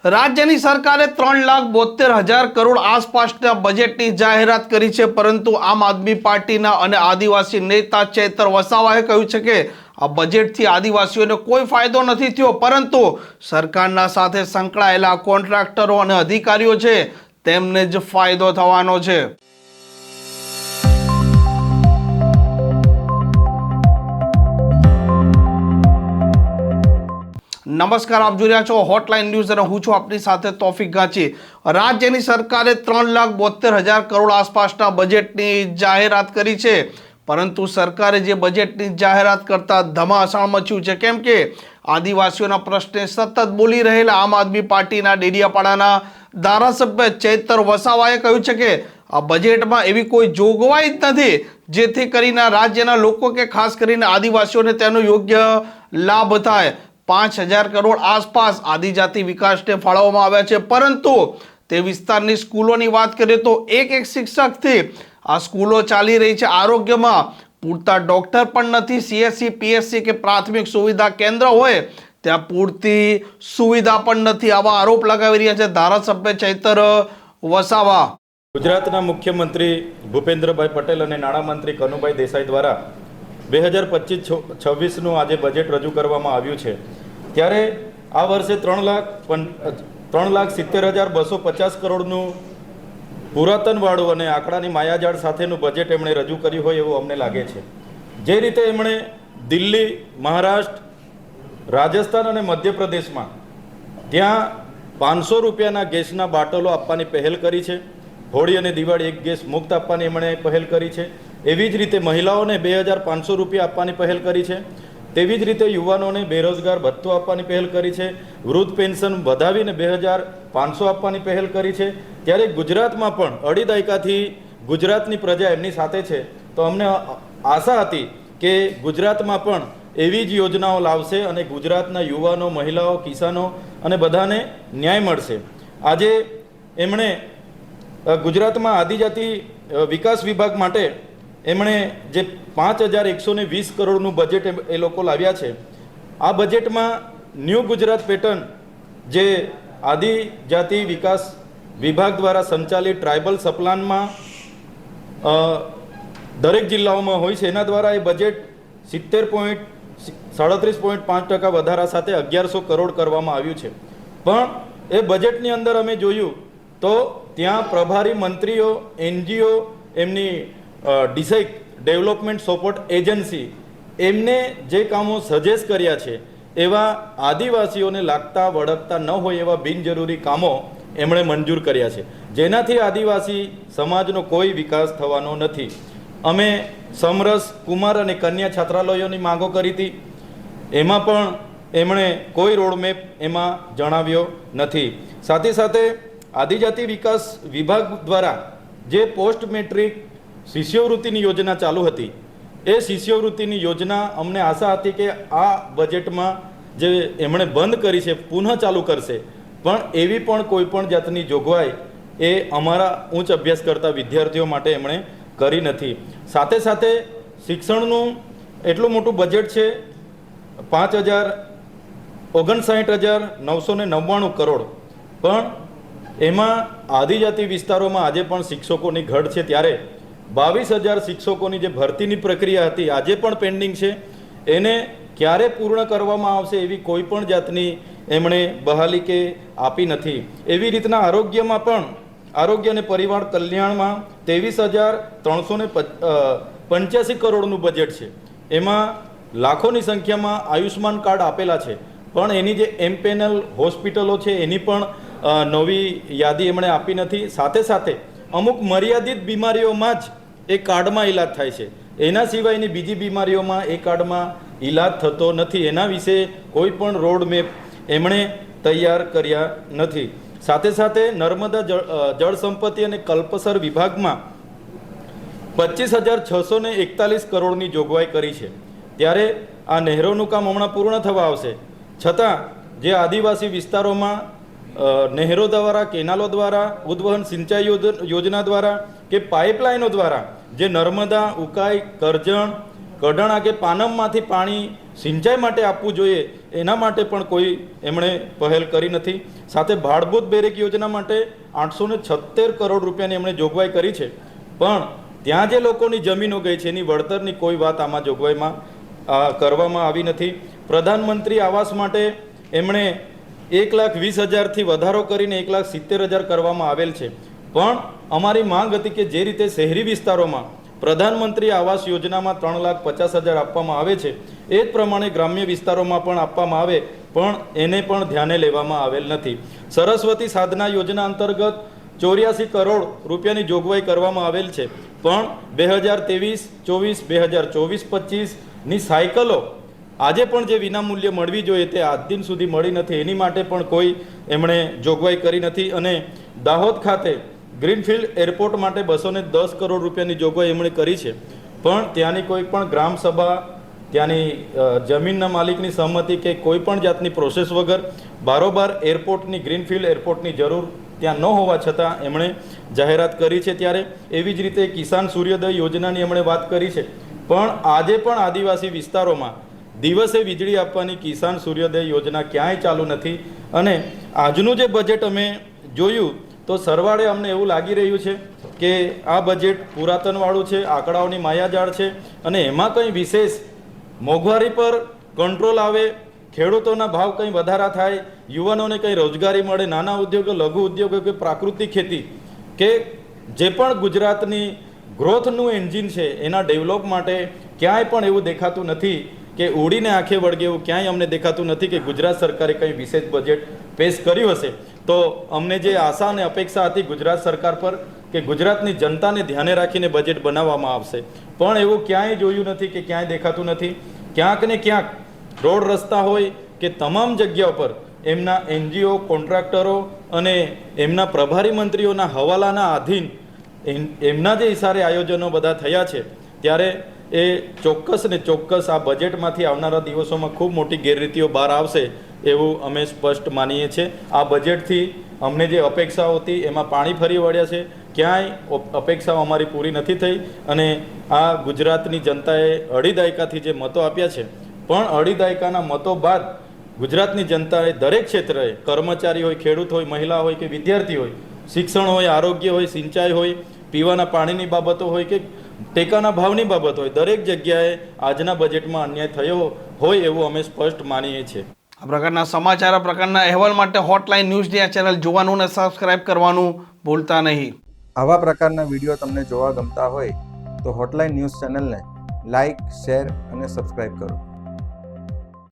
રાજ્યની સરકારે 3,72,000 કરોડ આસપાસના બજેટની જાહેરાત કરી છે, પરંતુ આમ આદમી પાર્ટીના અને આદિવાસી નેતા ચૈતર વસાવાએ કહ્યું છે કે આ બજેટથી આદિવાસીઓને કોઈ ફાયદો નથી થયો, પરંતુ સરકારના સાથે સંકળાયેલા કોન્ટ્રાક્ટરો અને અધિકારીઓ છે તેમને જ ફાયદો થવાનો છે। નમસ્કાર, આપ જોઈ રહ્યા છો હોટલાઇન ન્યૂઝ અને હું છું આપની સાથે તોફિક ગાંચી। રાજ્યની સરકારે 3,72,000 કરોડ આસપાસના બજેટની જાહેરાત કરી છે, પરંતુ સરકારે જે બજેટની જાહેરાત કરતા ધમાસાણ મચ્યું છે, કેમ કે આદિવાસીઓના પ્રશ્ને સતત બોલી રહેલા આમ આદમી પાર્ટીના ડેડિયાપાડાના ધારાસભ્ય ચૈતર વસાવાએ કહ્યું છે કે આ બજેટમાં એવી કોઈ જોગવાઈ જ નથી જેથી કરીને રાજ્યના લોકો કે ખાસ કરીને આદિવાસીઓને તેનો યોગ્ય લાભ થાય। 5,000 કરોડ આસપાસ આદિજાતિ વિકાસને ફાળવવામાં આવ્યા છે, પરંતુ તે વિસ્તારની સ્કૂલોની વાત કરીએ તો એક શિક્ષકથી આ સ્કૂલો ચાલી રહી છે। આરોગ્યમાં પૂરતા ડોક્ટર પણ નથી। CSC PSC કે પ્રાથમિક સુવિધા કેન્દ્ર હોય ત્યાં પૂરતી સુવિધા પણ નથી। આવા આરોપ લગાવી રહ્યા છે ધારાસભ્ય ચૈતર વસાવા। ગુજરાતના મુખ્યમંત્રી ભૂપેન્દ્રભાઈ પટેલ અને નાણામંત્રી કનુભાઈ દેસાઈ દ્વારા 2025-26નું આજે બજેટ રજૂ કરવામાં આવ્યું છે, ત્યારે આ વર્ષે 3,70,250 કરોડનું પુરાતનવાળું અને આંકડાની માયાજાળ સાથેનું બજેટ એમણે રજૂ કર્યું હોય એવું અમને લાગે છે। જે રીતે એમણે દિલ્હી, મહારાષ્ટ્ર, રાજસ્થાન અને મધ્યપ્રદેશમાં ત્યાં 500 રૂપિયાના ગેસના બાટલો આપવાની પહેલ કરી છે, હોળી અને દિવાળી એક ગેસ મુક્ત આપવાની એમણે પહેલ કરી છે। એવી જ રીતે મહિલાઓને 2,500 રૂપિયા આપવાની પહેલ કરી છે। તેવી જ રીતે યુવાનોને બેરોજગાર ભથ્થું આપવાની પહેલ કરી છે। વૃદ્ધ પેન્શન વધાવીને 2,500 આપવાની પહેલ કરી છે। ત્યારે ગુજરાતમાં પણ અઢી દાયકાથી ગુજરાતની પ્રજા એમની સાથે છે, તો અમને આશા હતી કે ગુજરાતમાં પણ એવી જ યોજનાઓ લાવશે અને ગુજરાતના યુવાનો, મહિલાઓ, કિસાનો અને બધાને ન્યાય મળશે। આજે એમણે ગુજરાતમાં આદિજાતિ વિકાસ વિભાગ માટે એમણે જે 5,120 કરોડનું બજેટ એ લોકો લાવ્યા છે, આ બજેટમાં ન્યૂ ગુજરાત પેટર્ન જે આદિજાતિ વિકાસ વિભાગ દ્વારા સંચાલિત ટ્રાઇબલ સપ્લાનમાં દરેક જિલ્લાઓમાં હોય છે, એના દ્વારા એ બજેટ 37.5% વધારા સાથે 1,100 કરોડ કરવામાં આવ્યું છે। પણ એ બજેટની અંદર અમે જોયું તો ત્યાં પ્રભારી મંત્રીઓ, NGO, એમની ડિસાઇક ડેવલપમેન્ટ સપોર્ટ એજન્સી એમને જે કામો સજેસ્ટ કર્યા છે એવા આદિવાસીઓને લાગતા વળગતા ન હોય એવા બિનજરૂરી કામો એમણે મંજૂર કર્યા છે, જેનાથી આદિવાસી સમાજનો કોઈ વિકાસ થવાનો નથી। અમે સમરસ, કુમાર અને કન્યા છાત્રાલયોની માંગો કરી હતી, એમાં પણ એમણે કોઈ રોડમેપ એમાં જણાવ્યો નથી। સાથે સાથે આદિજાતિ વિકાસ વિભાગ દ્વારા જે પોસ્ટ મેટ્રિક શિષ્યવૃત્તિની યોજના ચાલુ હતી, એ શિષ્યવૃત્તિની યોજના અમને આશા હતી કે આ બજેટમાં જે એમણે બંધ કરી છે પુનઃ ચાલુ કરશે, પણ એવી પણ કોઈ પણ જાતની જોગવાઈ એ અમારા ઉચ્ચ અભ્યાસ કરતા વિદ્યાર્થીઓ માટે એમણે કરી નથી। સાથે સાથે શિક્ષણનું એટલું મોટું બજેટ છે, 5,59,999 કરોડ, પણ એમાં આદિજાતિ વિસ્તારોમાં આજે પણ શિક્ષકોની ઘટ છે, ત્યારે 22,000 શિક્ષકોની જે ભરતીની પ્રક્રિયા હતી આજે પણ પેન્ડિંગ છે, એને ક્યારે પૂર્ણ કરવામાં આવશે એવી કોઈ પણ જાતની એમણે બહાલી કે આપી નથી। એવી રીતના આરોગ્યમાં પણ આરોગ્ય અને પરિવાર કલ્યાણમાં 23,385 કરોડનું બજેટ છે, એમાં લાખોની સંખ્યામાં આયુષ્માન કાર્ડ આપેલા છે, પણ એની જે એમપેનલ હોસ્પિટલો છે એની પણ નવી યાદી એમણે આપી નથી। સાથે સાથે અમુક મર્યાદિત બીમારીઓમાં જ એ કાર્ડમાં ઈલાજ થાય છે, એના સિવાયની બીજી બીમારીઓમાં એ કાર્ડમાં ઈલાજ થતો નથી। એના વિશે કોઈ પણ રોડ મેપ એમણે તૈયાર કર્યા નથી। સાથે સાથે નર્મદા જળ સંપત્તિ અને કલ્પસર વિભાગમાં 25,641 કરોડની જોગવાઈ કરી છે, ત્યારે આ નહેરોનું કામ હમણાં પૂર્ણ થવા આવશે, છતાં જે આદિવાસી વિસ્તારોમાં નહેરો દ્વારા, કેનાલો દ્વારા, ઉદ્વહન સિંચાઈ યોજના દ્વારા કે પાઇપલાઇનો દ્વારા જે નર્મદા, ઉકાઈ, કરજણ, કઢાણા કે પાનમમાંથી પાણી સિંચાઈ માટે આપવું જોઈએ એના માટે પણ કોઈ એમણે પહેલ કરી નથી. સાથે ભાડભૂત બેરેક યોજના માટે 876 કરોડ રૂપિયાની એમણે જોગવાઈ કરી છે, પણ ત્યાં જે લોકોની જમીનો ગઈ છે એની વળતરની કોઈ વાત આમાં જોગવાઈમાં કરવામાં આવી નથી. પ્રધાનમંત્રી આવાસ માટે એમણે 1,20,000થી વધારો કરીને 1,70,000 કરવામાં આવેલ છે, પણ અમારી માંગ હતી કે જે રીતે શહેરી વિસ્તારોમાં પ્રધાનમંત્રી આવાસ યોજનામાં 3,50,000 આપવામાં આવે છે એ જ પ્રમાણે ગ્રામ્ય વિસ્તારોમાં પણ આપવામાં આવે, પણ એને પણ ધ્યાને લેવામાં આવેલ નથી. સરસ્વતી સાધના યોજના અંતર્ગત 84 કરોડ રૂપિયાની જોગવાઈ કરવામાં આવેલ છે, પણ 2023-24, 2024-25ની સાયકલો આજે પણ જે વિનામૂલ્યે મળવી જોઈએ તે આજ દિન સુધી મળી નથી. એની માટે પણ કોઈ એમણે જોગવાઈ કરી નથી. અને દાહોદ ખાતે ગ્રીનફિલ્ડ એરપોર્ટ માટે 210 કરોડ રૂપિયાની જોગવાઈ એમણે કરી છે, પણ ત્યાંની કોઈ પણ ગ્રામસભા, ત્યાંની જમીનના માલિકની સહમતિ કે કોઈ પણ જાતની પ્રોસેસ વગર બારોબાર એરપોર્ટની, ગ્રીનફિલ્ડ એરપોર્ટની જરૂર ત્યાં ન હોવા છતાં એમણે જાહેરાત કરી છે. ત્યારે એવી જ રીતે કિસાન સૂર્યોદય યોજનાની એમણે વાત કરી છે, પણ આજે પણ આદિવાસી વિસ્તારોમાં દિવસે વીજળી આપવાની કિસાન સૂર્યોદય યોજના ક્યાંય ચાલુ નથી. અને આજનું જે બજેટ અમે જોયું તો સરવાળે અમને એવું લાગી રહ્યું છે કે આ બજેટ પુરાતનવાળું છે, આંકડાઓની માયાજાળ છે, અને એમાં કંઈ વિશેષ મોંઘવારી પર કંટ્રોલ આવે, ખેડૂતોના ભાવ કંઈ વધારા થાય, યુવાનોને કંઈ રોજગારી મળે, નાના ઉદ્યોગો, લઘુ ઉદ્યોગો કે પ્રાકૃતિક ખેતી કે જે પણ ગુજરાતની ગ્રોથનું એન્જિન છે એના ડેવલપ માટે ક્યાંય પણ એવું દેખાતું નથી કે ઉડીને આંખે વળગે એવું ક્યાંય અમને દેખાતું નથી કે ગુજરાત સરકારે કંઈ વિશેષ બજેટ પેશ કર્યું હશે. તો અમને જે આશા અને અપેક્ષા હતી ગુજરાત સરકાર પર કે ગુજરાતની જનતાને ધ્યાને રાખીને બજેટ બનાવવામાં આવશે, પણ એવું ક્યાંય જોયું નથી કે ક્યાંય દેખાતું નથી. ક્યાંક ને ક્યાંક રોડ રસ્તા હોય કે તમામ જગ્યાઓ પર એમના NGO, કોન્ટ્રાક્ટરો અને એમના પ્રભારી મંત્રીઓના હવાલાના આધીન એમના જે ઇશારે આયોજનો બધા થયા છે, ત્યારે એ ચોક્કસ ને ચોક્કસ આ બજેટમાંથી આવનારા દિવસોમાં ખૂબ મોટી ગેરરીતિઓ બહાર આવશે એવું અમે સ્પષ્ટ માનીએ છીએ. આ બજેટથી અમને જે અપેક્ષાઓ હતી એમાં પાણી ફરી વળ્યા છે. ક્યાંય અપેક્ષાઓ અમારી પૂરી નથી થઈ, અને આ ગુજરાતની જનતાએ અઢી દાયકાથી જે મતો આપ્યા છે, પણ અઢી દાયકાના મતો બાદ ગુજરાતની જનતાએ દરેક ક્ષેત્રે, કર્મચારી હોય, ખેડૂત હોય, મહિલા હોય કે વિદ્યાર્થી હોય, શિક્ષણ હોય, આરોગ્ય હોય, સિંચાઈ હોય, પીવાના પાણીની બાબતો હોય કે ટેકાના ભાવની બાબત હોય, દરેક જગ્યાએ આજના બજેટમાં અન્યાય થયો હોય એવું અમે સ્પષ્ટ માનીએ છીએ. આ પ્રકારના સમાચાર, આ પ્રકારના અહેવાલ માટે હોટલાઇન ન્યૂઝની આ ચેનલ જોવાનું અને સબસ્ક્રાઇબ કરવાનું ભૂલતા નહીં. આવા પ્રકારના વિડીયો તમને જોવા ગમતા હોય તો હોટલાઇન ન્યૂઝ ચેનલને લાઇક, શેર અને સબસ્ક્રાઇબ કરો.